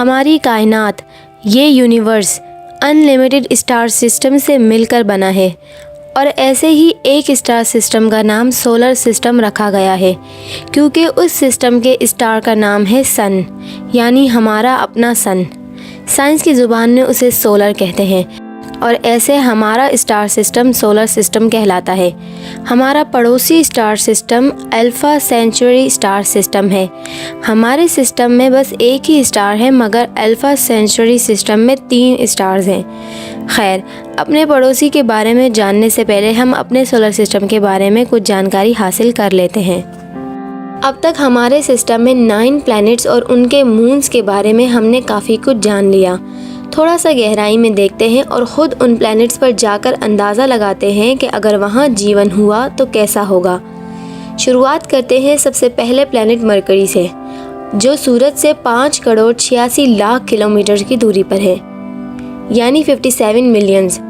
हमारी कायनात, ये यूनिवर्स अनलिमिटेड स्टार सिस्टम से मिलकर बना है और ऐसे ही एक स्टार सिस्टम का नाम सोलर सिस्टम रखा गया है क्योंकि उस सिस्टम के स्टार का नाम है सन, यानी हमारा अपना सन। साइंस की ज़ुबान में उसे सोलर कहते हैं और ऐसे हमारा स्टार सिस्टम सोलर सिस्टम कहलाता है। हमारा पड़ोसी star system Alpha Centauri star system है। हमारे सिस्टम में बस एक ही स्टार है मगर अल्फा सेंचुरी सिस्टम में 3 स्टार्स हैं। खैर, अपने पड़ोसी के बारे में जानने से पहले हम अपने सोलर सिस्टम के बारे में कुछ जानकारी हासिल कर लेते हैं। अब तक हमारे सिस्टम में 9 प्लैनेट्स और उनके मून्स के बारे में हमने काफ़ी कुछ जान लिया। थोड़ा सा गहराई में देखते हैं और ख़ुद उन प्लैनेट्स पर जाकर अंदाज़ा लगाते हैं कि अगर वहाँ जीवन हुआ तो कैसा होगा। शुरुआत करते हैं सबसे पहले प्लैनेट मरकरी से, जो सूरज से 5 करोड़ 86 लाख किलोमीटर की दूरी पर है, यानी 57 मिलियंस।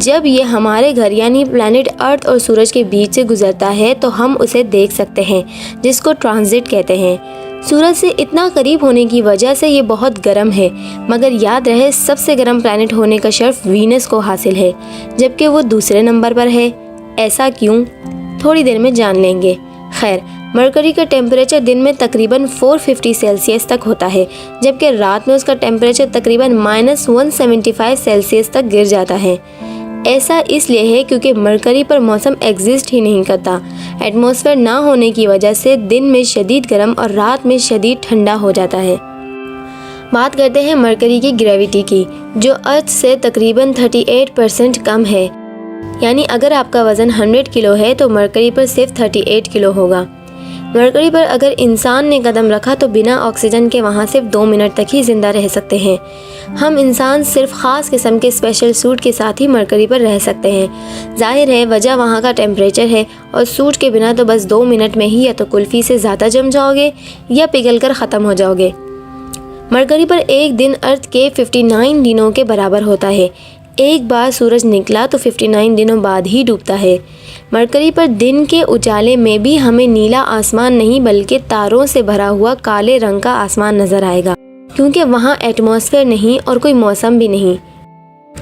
जब ये हमारे घर यानी प्लैनेट अर्थ और सूरज के बीच से गुजरता है तो हम उसे देख सकते हैं, जिसको ट्रांजिट कहते हैं। सूरज से इतना करीब होने की वजह से ये बहुत गर्म है, मगर याद रहे सबसे गर्म प्लैनेट होने का शर्फ वीनस को हासिल है, जबकि वो दूसरे नंबर पर है। ऐसा क्यों, थोड़ी देर में जान लेंगे। खैर, मरकरी का टेम्परेचर दिन में तकरीबन 450 सेल्सियस तक होता है, जबकि रात में उसका टेम्परेचर तकरीबन -175 सेल्सियस तक गिर जाता है। ऐसा इसलिए है क्योंकि मरकरी पर मौसम एग्जिस्ट ही नहीं करता। एटमॉस्फेयर ना होने की वजह से दिन में शदीद गर्म और रात में शदीद ठंडा हो जाता है। बात करते हैं मरकरी की ग्रेविटी की, जो अर्थ से तकरीबन 38% कम है। यानी अगर आपका वज़न 100 किलो है तो मरकरी पर सिर्फ 38 किलो होगा। मरकरी पर अगर इंसान ने कदम रखा तो बिना ऑक्सीजन के वहाँ सिर्फ 2 मिनट तक ही ज़िंदा रह सकते हैं। हम इंसान सिर्फ ख़ास किस्म के स्पेशल सूट के साथ ही मरकरी पर रह सकते हैं। जाहिर है वजह वहाँ का टेम्परेचर है और सूट के बिना तो बस 2 मिनट में ही या तो कुल्फ़ी से ज़्यादा जम जाओगे या पिघल कर ख़त्म हो जाओगे। मरकरी पर एक दिन अर्थ के 59 दिनों के बराबर होता है। एक बार सूरज निकला तो 59 दिनों बाद ही डूबता है। मरकरी पर दिन के उजाले में भी हमें नीला आसमान नहीं बल्कि तारों से भरा हुआ काले रंग का आसमान नजर आएगा, क्योंकि वहाँ एटमॉस्फेयर नहीं और कोई मौसम भी नहीं।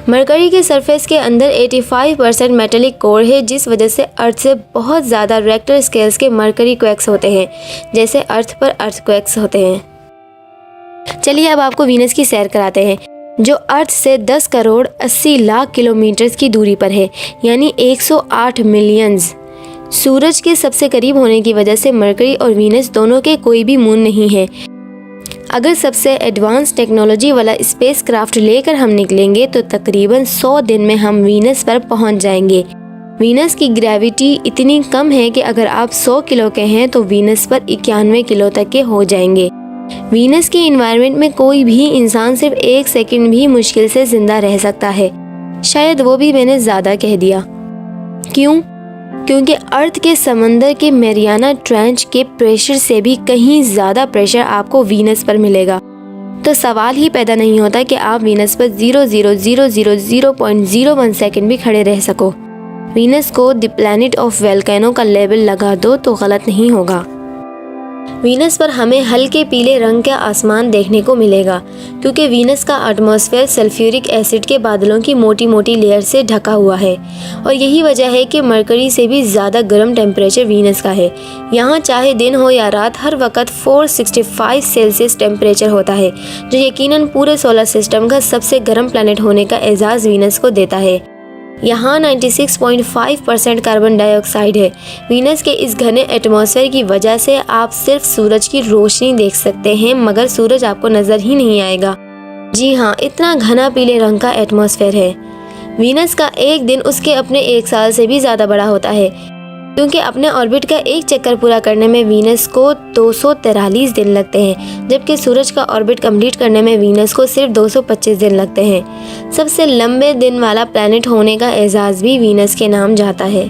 मरकरी के सरफेस के अंदर 85% मेटेलिक कोर है, जिस वजह से अर्थ से बहुत ज़्यादा रेक्टर स्केल्स के मरकरी क्वेक्स होते हैं, जैसे अर्थ पर अर्थक्वेक्स होते हैं। चलिए अब आपको वीनस की सैर कराते हैं, जो अर्थ से 10 करोड़ 80 लाख किलोमीटर की दूरी पर है, यानी 108 मिलियंस। सूरज के सबसे करीब होने की वजह से मरकरी और वीनस दोनों के कोई भी मून नहीं है। अगर सबसे एडवांस टेक्नोलॉजी वाला स्पेस क्राफ्ट लेकर हम निकलेंगे तो तकरीबन 100 दिन में हम वीनस पर पहुंच जाएंगे। वीनस की ग्रेविटी इतनी कम है कि अगर आप 100 किलो के हैं तो वीनस पर 91 किलो तक के हो जाएंगे। वीनस के एनवायरनमेंट में कोई भी इंसान सिर्फ 1 सेकंड भी मुश्किल से जिंदा रह सकता है। शायद वो भी मैंने ज़्यादा कह दिया। क्यों? क्योंकि अर्थ के समंदर के मैरियाना ट्रेंच के प्रेशर से भी कहीं ज़्यादा प्रेशर आपको वीनस पर मिलेगा। तो सवाल ही पैदा नहीं होता कि आप वीनस पर 0.001 सेकंड भी खड़े रह सको। वीनस को द प्लैनेट ऑफ वोल्केनो का लेबल लगा दो तो गलत नहीं होगा। वीनस पर हमें हल्के पीले रंग का आसमान देखने को मिलेगा, क्योंकि वीनस का एटमॉस्फेयर सल्फ्यूरिक एसिड के बादलों की मोटी मोटी लेयर से ढका हुआ है और यही वजह है कि मरकरी से भी ज़्यादा गर्म टेम्परेचर वीनस का है। यहाँ चाहे दिन हो या रात हर वक्त 465 सेल्सियस टेम्परेचर होता है, जो यकीनन पूरे सोलर सिस्टम का सबसे गर्म प्लैनेट होने का एजाज़ वीनस को देता है। यहाँ 96.5% कार्बन डाइऑक्साइड है। वीनस के इस घने एटमॉस्फेयर की वजह से आप सिर्फ सूरज की रोशनी देख सकते हैं, मगर सूरज आपको नजर ही नहीं आएगा। जी हाँ, इतना घना पीले रंग का एटमॉस्फेयर है। वीनस का एक दिन उसके अपने 1 साल से भी ज़्यादा बड़ा होता है, क्योंकि अपने ऑर्बिट का एक चक्कर पूरा करने में वीनस को 243 दिन लगते हैं, जबकि सूरज का ऑर्बिट कंप्लीट करने में वीनस को सिर्फ 225 दिन लगते हैं। सबसे लंबे दिन वाला प्लैनेट होने का एजाज़ भी वीनस के नाम जाता है।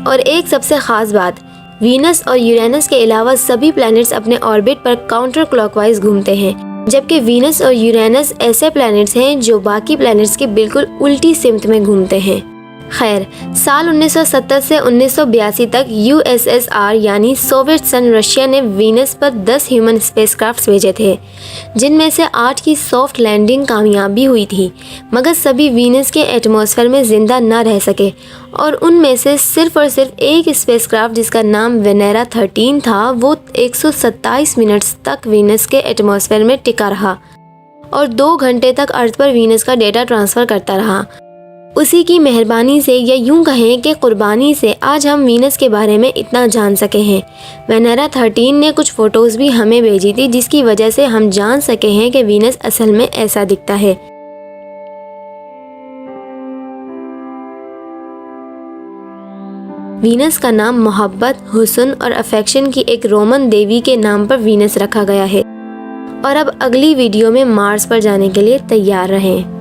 और एक सबसे ख़ास बात, वीनस और यूरेनस के अलावा सभी प्लैनेट्स अपने ऑर्बिट पर काउंटर क्लॉकवाइज घूमते हैं, जबकि वीनस और यूरेनस ऐसे प्लैनेट्स हैं जो बाकी प्लैनेट्स के बिल्कुल उल्टी सिमत में घूमते हैं। खैर, साल 1970 से 1982 तक यूएसएसआर यानी सोवियत संघ रशिया ने वीनस पर 10 ह्यूमन स्पेसक्राफ्ट भेजे थे, जिनमें से 8 की सॉफ्ट लैंडिंग कामयाब भी हुई थी, मगर सभी वीनस के एटमॉस्फेयर में जिंदा न रह सके और उनमें से सिर्फ और सिर्फ एक स्पेसक्राफ्ट जिसका नाम वेनेरा 13 था, वो 127 मिनट तक वीनस के एटमॉस्फेयर में टिका रहा और 2 घंटे तक अर्थ पर वीनस का डेटा ट्रांसफ़र करता रहा। उसी की मेहरबानी से या यूं कहें कि कुर्बानी से आज हम वीनस के बारे में इतना जान सके हैं। वेनेरा 13 ने कुछ फ़ोटोज़ भी हमें भेजी थी, जिसकी वजह से हम जान सके हैं कि वीनस असल में ऐसा दिखता है। वीनस का नाम मोहब्बत, हुस्न और अफेक्शन की एक रोमन देवी के नाम पर वीनस रखा गया है। और अब अगली वीडियो में मार्स पर जाने के लिए तैयार रहें।